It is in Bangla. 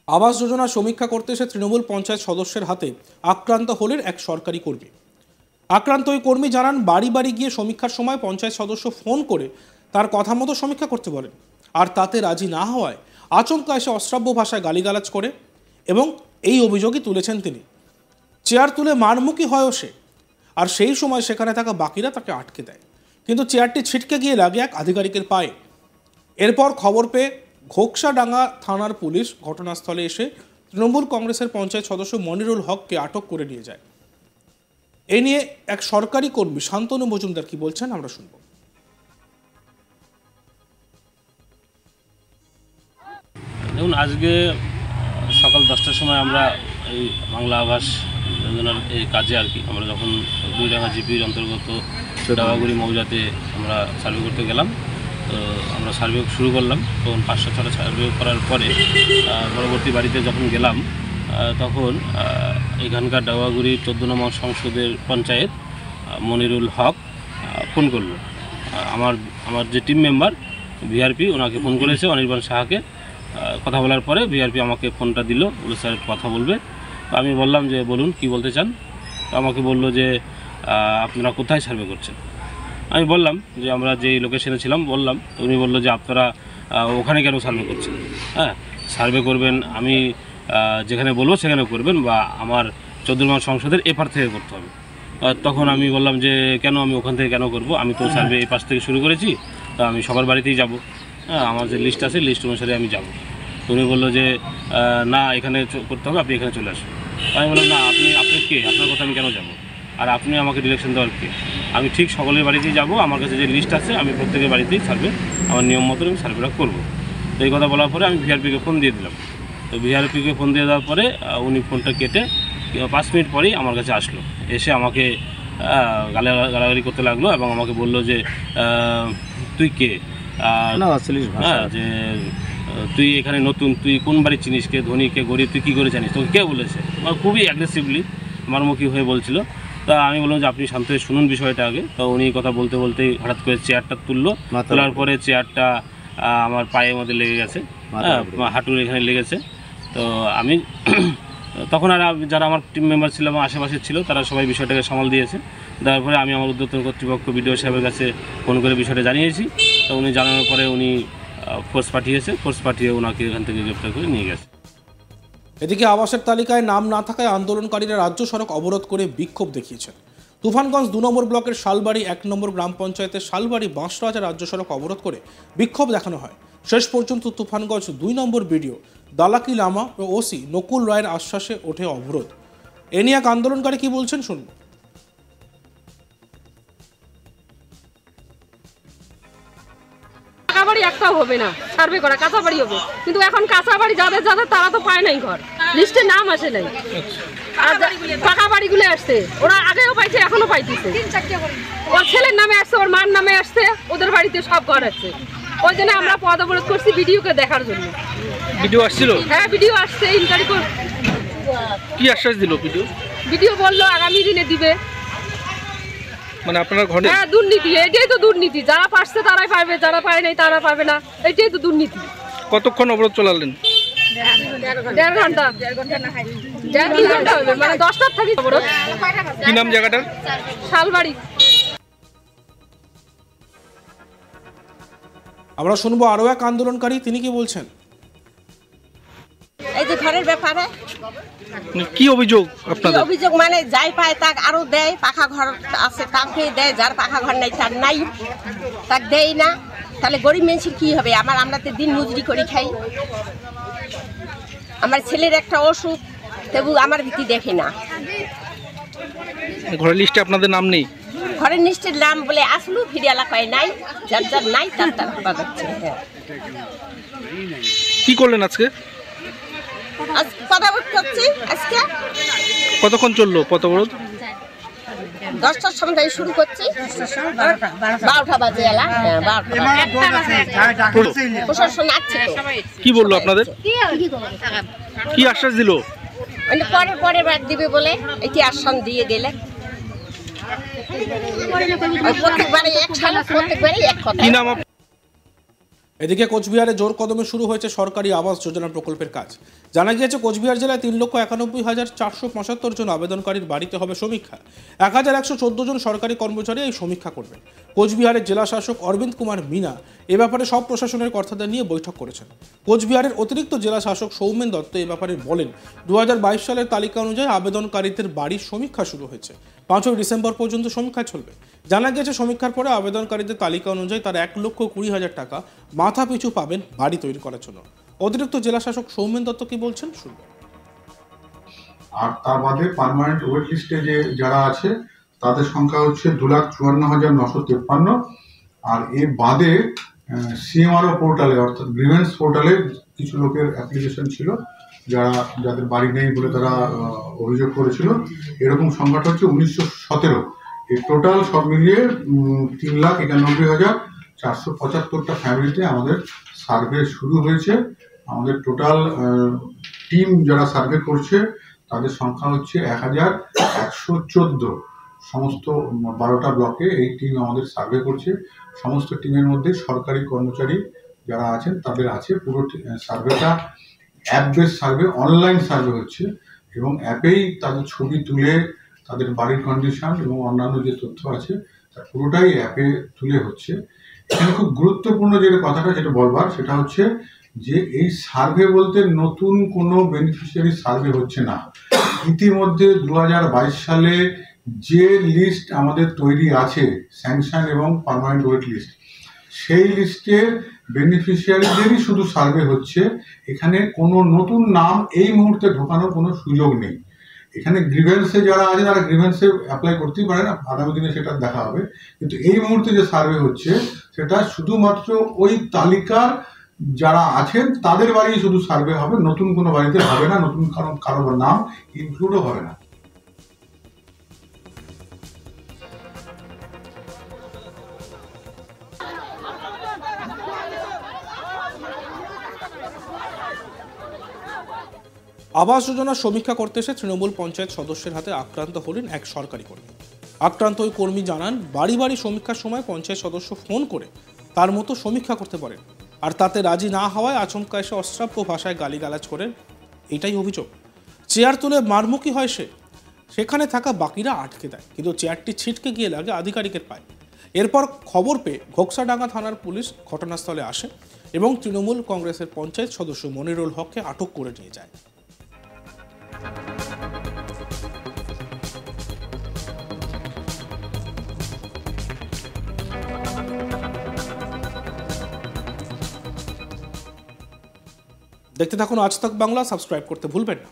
আবাস যোজনা সমীক্ষা করতে এসে তৃণমূল পঞ্চায়েত সদস্যের হাতে আক্রান্ত হলেন এক সরকারি কর্মী। আক্রান্ত ওই কর্মী জানান, বাড়ি বাড়ি গিয়ে সমীক্ষার সময় পঞ্চায়েত সদস্য ফোন করে তার কথা মতো সমীক্ষা করতে বলেন, আর তাতে রাজি না হওয়ায় আচমকা এসে অশ্রাব্য ভাষায় গালিগালাজ করে এবং এই অভিযোগই তুলেছেন তিনি। চেয়ার তুলে মারমুখী হয়ও সে, আর সেই সময় সেখানে থাকা বাকিরা তাকে আটকে দেয়, কিন্তু চেয়ারটি ছিটকে গিয়ে লাগে এক আধিকারিকের পায়ে। এরপর খবর পেয়ে ঘোকসাডাঙ্গা থানার পুলিশ ঘটনাস্থলে এসে তৃণমূল কংগ্রেসের পঞ্চায়েত সদস্য মনিরুল হককে আটক করে নিয়ে যায়। এ নিয়ে এক সরকারি কর্মী শান্তনু মজুমদার কি বলছেন আমরা শুনব। দেখুন, আজকে সকাল 10টার সময় আমরা এই বাংলা আবাস যোজনার এই কাজে আর কি আমরা যখন দুইডাঙ্গা জিপির অন্তর্গত ডাবাগুড়ি মৌজাতে আমরা সার্ভে করতে গেলাম। তো আমরা সার্ভে শুরু করলাম, তখন 500-6টা সার্ভে করার পরে পরবর্তী বাড়িতে যখন গেলাম তখন এখানকার ডাবাগুড়ি 14 নম্বর সংসদের পঞ্চায়েত মনিরুল হক ফোন করলো। আমার যে টিম মেম্বার ভিআরপি ওনাকে ফোন করেছে, অনির্বাণ সাহাকে। কথা বলার পরে ভিআরপি আমাকে ফোনটা দিল, বলে স্যার কথা বলবে। তো আমি বললাম যে বলুন কি বলতে চান। তো আমাকে বলল যে আপনারা কোথায় সার্ভে করছেন। আমি বললাম যে আমরা যেই লোকেশনে ছিলাম বললাম। তো উনি বললো যে আপনারা ওখানে কেন সার্ভে করছেন। হ্যাঁ, সার্ভে করবেন আমি যেখানে বলবো সেখানে করবেন, বা আমার 14 নম্বর সংসদের এপার থেকে করতে হবে। তখন আমি বললাম যে কেন আমি ওখান থেকে কেন করব, আমি তো সার্ভে এই পাশ থেকে শুরু করেছি, তো আমি সবার বাড়িতেই যাব। হ্যাঁ, আমার যে লিস্ট আছে লিস্ট অনুসারে আমি যাব। তো উনি বললো যে না এখানে করতে হবে, আপনি এখানে চলে আসুন। আমি বললাম না, আপনি কে, আপনার কথা আমি কেন যাব, আর আপনি আমাকে ডিরেকশন দেওয়ার কে। আমি ঠিক সকলের বাড়িতেই যাব, আমার কাছে যে লিস্ট আছে আমি প্রত্যেকের বাড়িতেই সার্ভে আমার নিয়ম মতো আমি সার্ভেটা করবো। তো এই কথা বলার পরে আমি ভিআরপিকে ফোন দিয়ে দিলাম। তো ভিআরপিকে ফোন দিয়ে দেওয়ার পরে উনি ফোনটা কেটে 5 মিনিট পরেই আমার কাছে আসলো। এসে আমাকে গালাগালি করতে লাগলো এবং আমাকে বললো যে তুই কে, হ্যাঁ, যে তুই এখানে নতুন, তুই কোন বাড়ি চিনিস, কে ধনী কে গরিব তুই কী করে জানিস, তোকে কে বলেছে। খুবই অ্যাগ্রেসিভলি মারমুখী হয়ে বলছিল। তা আমি বললাম যে আপনি শান্ত হয়ে শুনুন বিষয়টা আগে। তো উনি কথা বলতে বলতেই হঠাৎ করে চেয়ারটা তুললো। তোলার পরে চেয়ারটা আমার পায়ের মধ্যে লেগে গেছে, হাঁটুর এখানে লেগেছে। তো আমি তখন আর যারা আমার টিম মেম্বার ছিল এবং আশেপাশে ছিল তারা সবাই বিষয়টাকে সামাল দিয়েছে। দেওয়ার পরে আমি আমার ঊর্ধ্বতন কর্তৃপক্ষ বিডিও সাহেবের কাছে ফোন করে বিষয়টা জানিয়েছি। তো উনি জানানোর পরে উনি ফোর্স পাঠিয়ে ওনাকে এখান থেকে গ্রেপ্তার করে নিয়ে গেছে। এদিকে আবাসের তালিকায় নাম না থাকায় আন্দোলনকারীরা রাজ্য সড়ক অবরোধ করে বিক্ষোভ দেখিয়েছেন। তুফানগঞ্জ 2 নম্বর ব্লকের শালবাড়ি 1 নম্বর গ্রাম পঞ্চায়েতের শালবাড়ি বাঁশরাজা রাজ্য সড়ক অবরোধ করে বিক্ষোভ দেখানো হয়। শেষ পর্যন্ত তুফানগঞ্জ 2 নম্বর বিডিও দালাকি লামা ও ওসি নকুল রায়ের আশ্বাসে ওঠে অবরোধ। এ নিয়ে এক আন্দোলনকারী কি বলছেন শুনুন। কাঁচাবাড়ি একটাও হবে না, সার্ভে করা কাঁচাবাড়ি হবে, কিন্তু এখন কাঁচাবাড়ি যাদের যাদের তারা তো পায় নাই, ঘর লিস্টে নাম আসে নাই। আর পাকা বাড়িগুলো আসছে, ওরা আগেও পাইছে এখনো পাইতেছে। ওর ছেলের নামে আসছে, ওর মার নামে আসছে, ওদের বাড়িতে সব ঘর আছে। ওই জন্য আমরা পদ অবরোধ করছি ভিডিওকে দেখার জন্য। ভিডিও আসছিল? হ্যাঁ, ভিডিও আসছে। ইনকোয়ারি কি আশ্বাস দিল ভিডিও বললো আগামী দিনে দিবে। মানে আপনার ঘরে? হ্যাঁ, দুর্নীতি, এটাই তো দুর্নীতি। যারা পারছে তারাই পাবে, যারা পায় নাই তারা পাবে না, এটাই তো দুর্নীতি। কতক্ষণ অবরোধ চলালেন? 1.5 ঘন্টা। 2 ঘন্টা হবে, মানে 10টার থেকে অবরোধ। কি নাম জায়গাটার? শালবাড়ি। আমরা শুনবো আরো এক আন্দোলনকারী, তিনি কি বলছেন। এই যে ঘরের ব্যাপারে কি অভিযোগ আপনাদের? অভিযোগ মানে যাই পায় তাক আরো দেয়, পাকা ঘর আছে তাকে দেয়, যার পাকা ঘর নাই তার নাই, তাক দেয় না। তাহলে গরিব মানুষের কি হবে? আমরা তো দিন মজুরি করে খাই। আমার ছেলের একটা অসুখ, তবু আমার ভিত্তি দেখে না। ঘরের লিস্টে আপনাদের নাম নেই? ঘরের লিস্টের নাম বলে আসলো, ফিরে এলাকায় নাই, যার যার নাই তার তার পাচ্ছে। কি করলেন আজকে? কথা বলছি আজকে। কতক্ষণ চললো পথ অবরোধ? 10টার সময় শুরু করছি, 12টা বাজে এলা। প্রশাসন আসছে। কি বললো আপনাদের? কি আশ্বাস দিল? পরে বাদ দিবে বলে এটি আশ্বাস দিয়ে গেলে। প্রত্যেকবারে এক সাল, প্রত্যেকবারে এক কথা। কি নাম? এদিকে কোচবিহারে জোর কদমে শুরু হয়েছে সরকারি আবাস যোজনা প্রকল্পের কাজ। জানা গিয়েছে কোচবিহার জেলায় 3,91,475 জন আবেদনকারীর বাড়িতে হবে সমীক্ষা। 1,114 জন সরকারি কর্মচারী এই সমীক্ষা করবেন। কোচবিহারের জেলা শাসক অরবিন্দ কুমার মিনা এ ব্যাপারে সব প্রশাসনের কর্তাদের নিয়ে বৈঠক করেছেন। কোচবিহারের অতিরিক্ত জেলা শাসক সৌমেন দত্ত এ ব্যাপারে বলেন, 2022 সালের তালিকা অনুযায়ী আবেদনকারীদের বাড়ির সমীক্ষা শুরু হয়েছে। 5 ডিসেম্বর পর্যন্ত সমীক্ষা চলবে। জানা গেছে সমীক্ষার পরে আবেদনকারীদের তালিকা অনুযায়ী তারা 1,20,000 টাকা মাথা পিছু পাবেন বাড়ি তৈরি করার জন্য। অতিরিক্ত জেলা শাসক সৌমেন দত্ত কি বলছেন শুনবেন। আর তার বাদে পার্মানেন্ট ওয়েট লিস্টে যারা আছে তাদের সংখ্যা হচ্ছে 2,54,953। আর এর বাদে সিএমআরও পোর্টালে অর্থাৎ গ্রিভেন্স পোর্টালে কিছু লোকের অ্যাপ্লিকেশন ছিল যাদের বাড়ি নেই বলে তারা অভিযোগ করেছিল। এরকম সংখ্যাটা হচ্ছে 1917। এই টোটাল সব মিলিয়ে 3,91,475টা ফ্যামিলিতে আমাদের সার্ভে শুরু হয়েছে। আমাদের টোটাল টিম যারা সার্ভে করছে তাদের সংখ্যা হচ্ছে 1,114। সমস্ত 12টা ব্লকে এই টিম আমাদের সার্ভে করছে। সমস্ত টিমের মধ্যে সরকারি কর্মচারী যারা আছেন তাদের আছে। পুরো সার্ভেটা app base survey, online survey হচ্ছে এবং অ্যাপেই তাদের ছবি তুলে তাদের বাড়ির কন্ডিশন এবং অন্যান্য যে তথ্য আছে তার পুরোটাই অ্যাপে তুলে হচ্ছে। এখানে খুব গুরুত্বপূর্ণ যে কথাটা যেটা বলবার সেটা হচ্ছে যে এই সার্ভে বলতে নতুন কোনো বেনিফিশিয়ারি সার্ভে হচ্ছে না। ইতিমধ্যে 2022 সালে যে লিস্ট আমাদের তৈরি আছে স্যাংশন এবং পার্মানেন্ট ওয়েট লিস্ট, সেই লিস্টের বেনিফিশিয়ারিদেরই শুধু সার্ভে হচ্ছে। এখানে কোনো নতুন নাম এই মুহূর্তে ঢোকানোর কোনো সুযোগ নেই। এখানে গ্রিভেন্সে যারা আছে তারা গ্রিভেন্সে অ্যাপ্লাই করতেই পারে না, আগামী দিনে সেটা দেখা হবে। কিন্তু এই মুহূর্তে যে সার্ভে হচ্ছে সেটা শুধুমাত্র ওই তালিকার যারা আছেন তাদের বাড়ি শুধু সার্ভে হবে, নতুন কোনো বাড়িতে হবে না, নতুন কারো নাম ইনক্লুডও হবে না। আবাস যোজনার সমীক্ষা করতে এসে তৃণমূল পঞ্চায়েত সদস্যের হাতে আক্রান্ত হলেন এক সরকারি কর্মী। আক্রান্ত ওই কর্মী জানান, বাড়ি বাড়ি সমীক্ষার সময় পঞ্চায়েত সদস্য ফোন করে তার মতো সমীক্ষা করতে পারেন, আর তাতে রাজি না হওয়ায় আচমকা এসে অশ্রাব্য ভাষায় গালিগালাজ করেন। এটাই অভিযোগ। চেয়ার তুলে মারমুখী হয় সেখানে থাকা বাকিরা আটকে দেয়, কিন্তু চেয়ারটি ছিটকে গিয়ে লাগে আধিকারিকের পায়ে। এরপর খবর পেয়ে ঘোকসাডাঙ্গা থানার পুলিশ ঘটনাস্থলে আসে এবং তৃণমূল কংগ্রেসের পঞ্চায়েত সদস্য মনিরুল হককে আটক করে নিয়ে যায়। দেখতে থাকুন আজ তাক বাংলা, সাবস্ক্রাইব করতে ভুলবেন না।